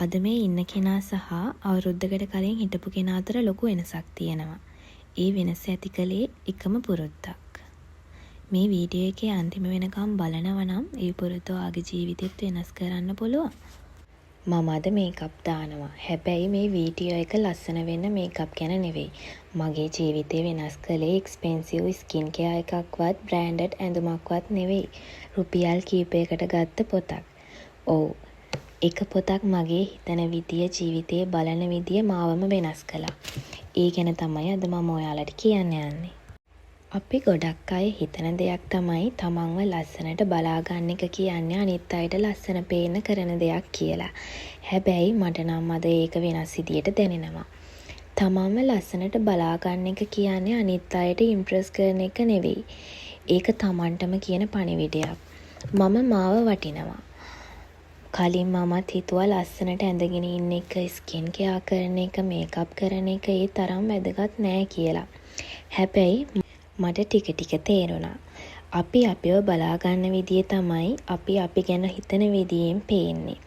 අද මේ ඉන්න කෙනා සහ අවුරුද්දකට කලින් හිටපු කෙනා අතර ලොකු වෙනසක් තියෙනවා. ඒ වෙනස ඇති කළේ එකම පුරුද්දක්. මේ වීඩියෝ එකේ අන්තිම වෙනකම් බලනවා නම් ඒ පුරුද්ද ඔයාගේ ජීවිතෙත් වෙනස් කරන්න පුළුවන්. මම අද මේකප් දානවා. හැබැයි මේ වීඩියෝ එක ලස්සන වෙන්න මේකප් ගැන නෙවෙයි. මගේ ජීවිතේ වෙනස් කළේ එක්ස්පෙන්සිව් ස්කින් කෙයා එකක්වත් බ්‍රෑන්ඩඩ් ඇඳුමක්වත් නෙවෙයි. රුපියල් කීපයකට ගත්ත පොතක්. ඔව්. එක පොතක් මගේ හිතන විදිය ජීවිතේ බලන විදිය මාවම වෙනස් කළා. ඒ ගැන තමයි අද මම ඔයාලට කියන්න යන්නේ. අපි ගොඩක් අය හිතන දෙයක් තමයි තමන්ව ලස්සනට බලා ගන්න එක කියන්නේ අනිත් අයට ලස්සන පේන්න කරන දෙයක් කියලා. හැබැයි මට නම් අද ඒක වෙනස් විදියට දැනෙනවා. තමන්ව ලස්සනට බලා ගන්න එක කියන්නේ අනිත් අයට ඉම්ප්‍රෙස් කරන එක නෙවෙයි. ඒක තමන්ටම කියන පණිවිඩයක්. මම මාව වටිනවා. කලින් මමත් හිතුවා ලස්සනට ඇඳගෙන ඉන්න එක, ස්කින් කෙයා කරන එක, මේකප් කරන එක ඒ තරම් වැදගත් නෑ කියලා. හැබැයි මට ටික ටික තේරුණා. අපි අපිව බලා ගන්න විදිය තමයි අපි ගැන හිතන විදියෙන් පේන්නේ.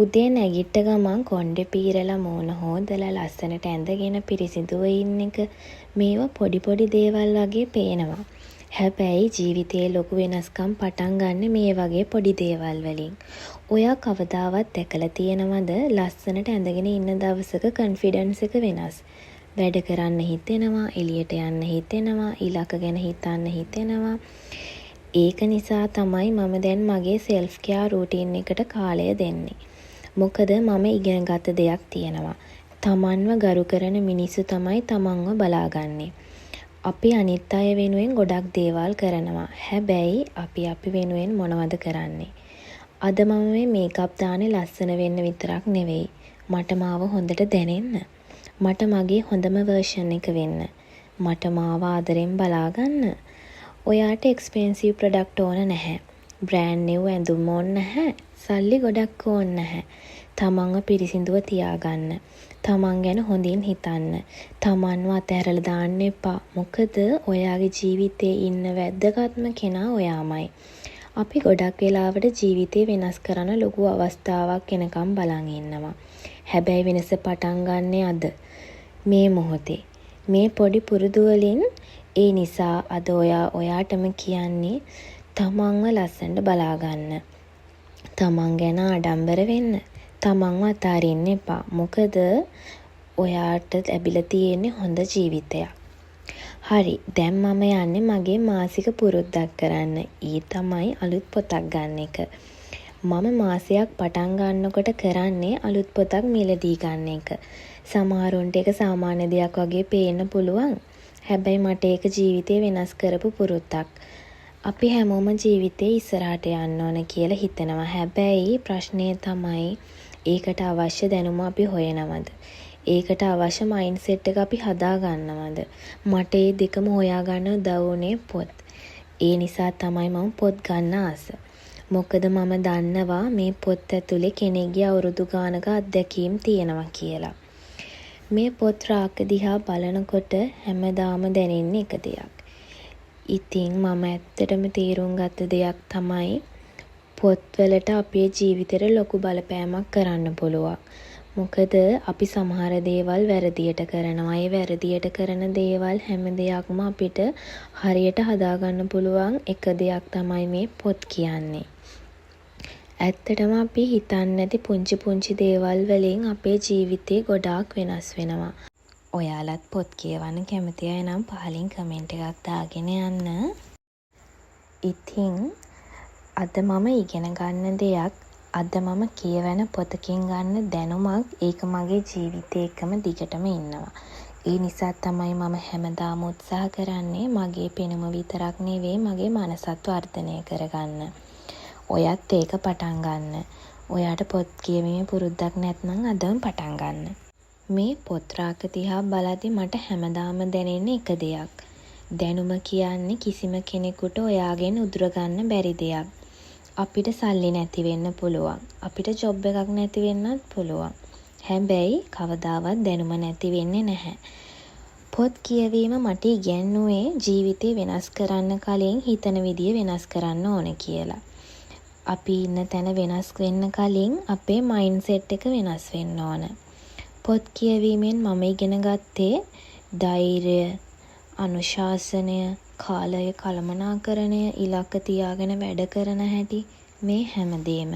උදේ නැගිට ගමන් කොණ්ඩේ පීරලා මූණ හොදලා ලස්සනට ඇඳගෙන පිරිසිදුව ඉන්න එක මේවා පොඩි පොඩි දේවල් වගේ පේනවා. හැබැයි ජීවිතයේ ලොකු වෙනස්කම් පටන් ගන්න මේ වගේ පොඩි දේවල් වලින්. ඔයා කවදාවත් දැකලා තියෙනවද ලස්සනට ඇඳගෙන ඉන්න දවසක කොන්ෆිඩන්ස් එක වෙනස්? වැඩ කරන්න හිතෙනවා, එළියට යන්න හිතෙනවා, ඉලක්ක ගැන හිතන්න හිතෙනවා. ඒක නිසා තමයි මම දැන් මගේ සෙල්ෆ් කෙයා රූටින් එකට කාලය දෙන්නේ. මොකද මම ඉගෙන ගත්ත දෙයක් තියෙනවා. තමන්ව ගරු කරන මිනිස්සු තමයි තමන්ව බලාගන්නේ. අපි අනිත් අය වෙනුවෙන් ගොඩක් දේවල් කරනවා. හැබැයි අපි වෙනුවෙන් මොනවද කරන්නේ? අද මම මේ මේකප් දාන්නේ ලස්සන වෙන්න විතරක් නෙවෙයි. මට මාව හොඳට දැනෙන්න. මට මගේ හොඳම වර්ෂන් එක වෙන්න. මට මාව ආදරෙන් බලා ගන්න. ඔයාට එක්ස්පෙන්සිව් ප්‍රොඩක්ට් ඕන නැහැ. බ්‍රෑන්ඩ් නිව් ඇඳුම් ඕන නැහැ. සල්ලි ගොඩක් ඕන නැහැ. තමන්ව පිරිසිදුව තියාගන්න. තමන් ගැන හොඳින් හිතන්න. තමන්ව අතහැරලා දාන්න එපා. මොකද ඔයාගේ ජීවිතේ ඉන්න වැදගත්ම කෙනා ඔයාමයි. අපි ගොඩක් වෙලාවට ජීවිතේ වෙනස් කරන ලොකු අවස්ථාවක් එනකම් බලන් ඉන්නවා. හැබැයි වෙනස පටන් ගන්නෙ අද. මේ මොහොතේ. මේ පොඩි පුරුදු වලින් ඒ නිසා අද ඔයාටම කියන්නේ තමන්ව ලස්සනට බලා ගන්න. තමන් ගැන ආඩම්බර වෙන්න. තමන්ව අතාරින්න එපා. මොකද ඔයාට ලැබිලා තියෙන්නේ හොඳ ජීවිතයක්. හරි, දැන් මම යන්නේ මගේ මාසික පුරුද්දක් කරන්න. ඊ තමයි අලුත් පොතක් ගන්න එක. මම මාසයක් පටන් ගන්නකොට කරන්නේ අලුත් පොතක් මිලදී ගන්න එක. සමහරුන්ට ඒක සාමාන්‍ය දෙයක් වගේ පේන්න පුළුවන්. හැබැයි මට ඒක ජීවිතේ වෙනස් කරපු පුරුද්දක්. අපි හැමෝම ජීවිතේ ඉස්සරහට යන්න ඕන කියලා හිතනවා. හැබැයි ප්‍රශ්නේ තමයි ඒකට අවශ්‍ය දැනුම අපි හොයනවද? ඒකට අවශ්‍ය මයින්ඩ්සෙට් එක අපි හදා ගන්නවද? මට මේ දෙකම හොයාගන්න උදව්ුනේ පොත්. ඒ නිසා තමයි මම පොත් ගන්න ආස. මොකද මම දන්නවා මේ පොත් ඇතුලේ කෙනෙක්ගේ අවුරුදු ගානක අත්දැකීම් තියෙනවා කියලා. මේ පොත් රාක දිහා බලනකොට හැමදාම දැනෙන්නේ එක දෙයක්. ඉතින් මම ඇත්තටම තීරුම් ගත්ත දෙයක් තමයි පොත්වලට අපේ ජීවිතේට ලොකු බලපෑමක් කරන්න පුළුවන්. මොකද අපි සමහර දේවල් වැරදියට කරනවා. ඒ වැරදියට කරන දේවල් හැම දෙයක්ම අපිට හරියට හදාගන්න පුළුවන් එක දෙයක් තමයි මේ පොත් කියන්නේ. ඇත්තටම අපි හිතන්නේ නැති පුංචි දේවල් වලින් අපේ ජීවිතේ ගොඩාක් වෙනස් වෙනවා. ඔයාලත් පොත් කියවන්න කැමති අය නම් පහලින් කමෙන්ට් එකක් දාගෙන යන්න. ඉතින් අද මම ඉගෙන ගන්න දෙයක්, අද මම කියවන පොතකින් ගන්න දැනුමක්, ඒක මගේ ජීවිතේ එකම දිගටම ඉන්නවා. ඒ නිසා තමයි මම හැමදාම උත්සාහ කරන්නේ මගේ පෙනුම විතරක් නෙවෙයි මගේ මනසත් වර්ධනය කරගන්න. ඔයත් ඒක පටන් ගන්න. ඔයාට පොත් කියවීමේ පුරුද්දක් නැත්නම් අදම පටන් ගන්න. මේ පොත් රාක දිහා බලද්දි මට හැමදාම දැනෙන්නේ එක දෙයක්. දැනුම කියන්නේ කිසිම කෙනෙකුට ඔයාගෙන් උදුර ගන්න බැරි දෙයක්. අපිට සල්ලි නැති වෙන්න පුළුවන්. අපිට ජොබ් එකක් නැති වෙන්නත් පුළුවන්. හැබැයි කවදාවත් දැනුම නැති වෙන්නේ නැහැ. පොත් කියවීම මට ඉගැන්නුවේ ජීවිතේ වෙනස් කරන්න කලින් හිතන විදිය වෙනස් කරන්න ඕන කියලා. අපි ඉන්න තැන වෙනස් වෙන්න කලින් අපේ මයින්ඩ්සෙට් එක වෙනස් වෙන්න ඕන. පොත් කියවීමෙන් මම ඉගෙන ගත්තේ ධෛර්යය, අනුශාසනය, කාලය කළමනාකරණය, ඉලක්ක තියාගෙන වැඩ කරන හැටි මේ හැමදේම.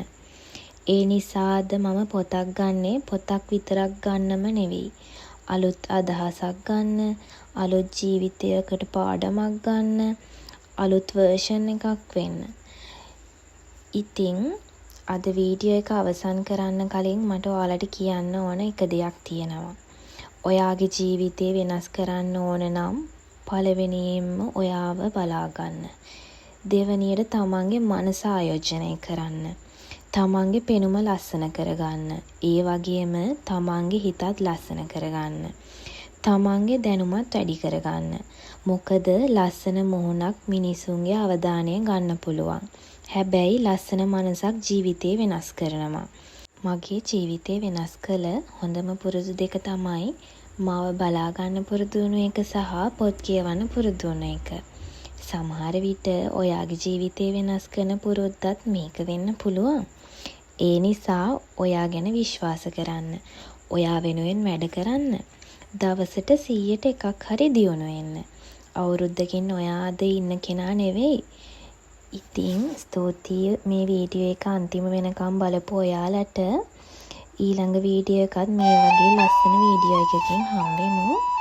ඒ නිසාද මම පොතක් ගන්නේ පොතක් විතරක් ගන්නම නෙවෙයි. අලුත් අදහසක් ගන්න, අලුත් ජීවිතයකට පාඩමක් ගන්න, අලුත් වර්ෂන් එකක් වෙන්න. ඉතින් අද වීඩියෝ එක අවසන් කරන්න කලින් මට ඔයාලට කියන්න ඕන එක දෙයක් තියෙනවා. ඔයාගේ ජීවිතේ වෙනස් කරන්න ඕන නම් පළවෙනියෙන්ම ඔයාව බලාගන්න. දෙවැනියට තමන්ගේ මනස ආයෝජනය කරන්න. තමන්ගේ පෙනුම ලස්සන කරගන්න. ඒ වගේම තමන්ගේ හිතත් ලස්සන කරගන්න. තමන්ගේ දැනුමත් වැඩි කරගන්න. මොකද ලස්සන මුහුණක් මිනිසුන්ගේ අවධානය ගන්න පුළුවන්. හැබැයි ලස්සන මනසක් ජීවිතේ වෙනස් කරනවා. මගේ ජීවිතේ වෙනස් කළ හොඳම පුරුදු දෙක තමයි මාව බලා ගන්න පුරුදු වුණු එක සහ පොත් කියවන්න පුරුදු වුණු එක. සමහර විට ඔයාගේ ජීවිතේ වෙනස් කරන පුරුද්දත් මේක වෙන්න පුළුවන්. ඒ නිසා ඔයා ගැන විශ්වාස කරන්න. ඔයා වෙනුවෙන් වැඩ කරන්න. දවසට 100ට එකක් හරි දියුණු වෙන්න. අවුරුද්දකින් ඔයා අද ඉන්න කෙනා නෙවෙයි. ඉතින් ස්තුතියි මේ වීඩියෝ එක අන්තිම වෙනකම් බලපු ඔයාලට. ඊළඟ වීඩියෝ එකත් මේ වගේ ලස්සන වීඩියෝ එකකින් හම්බෙමු.